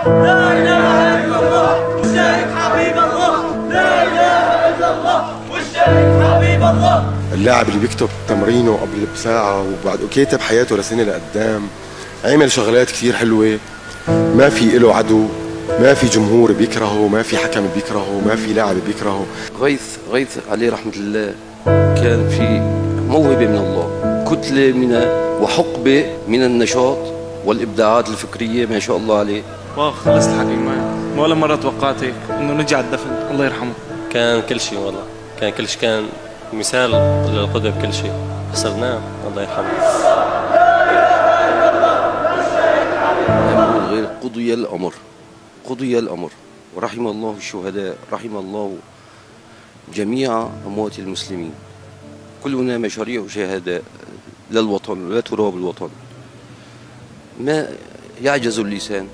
لا إله إلا الله والشيخ حبيب الله، لا إله إلا الله والشيخ حبيب الله. اللاعب اللي بيكتب تمرينه قبل بساعة وبعد كاتب حياته لسنة لقدام، عمل شغلات كثير حلوة، ما في له عدو، ما في جمهور بيكرهه، ما في حكم بيكرهه، ما في لاعب بيكرهه. غيث عليه رحمة الله كان في موهبة من الله، كتلة من وحقبة من النشاط والإبداعات الفكرية ما شاء الله عليه. خلصت الحكي معي، ولا مرة توقعت هيك إنه نجي على الدفن. الله يرحمه. كان كل شيء والله، كان كل شيء، كان مثال للقدوة بكل شيء. خسرناه الله يرحمه. غير قضي الأمر ورحم الله الشهداء، رحم الله جميع أموات المسلمين. كلنا مشاريع شهداء للوطن، لا تراب الوطن. ما يعجز اللسان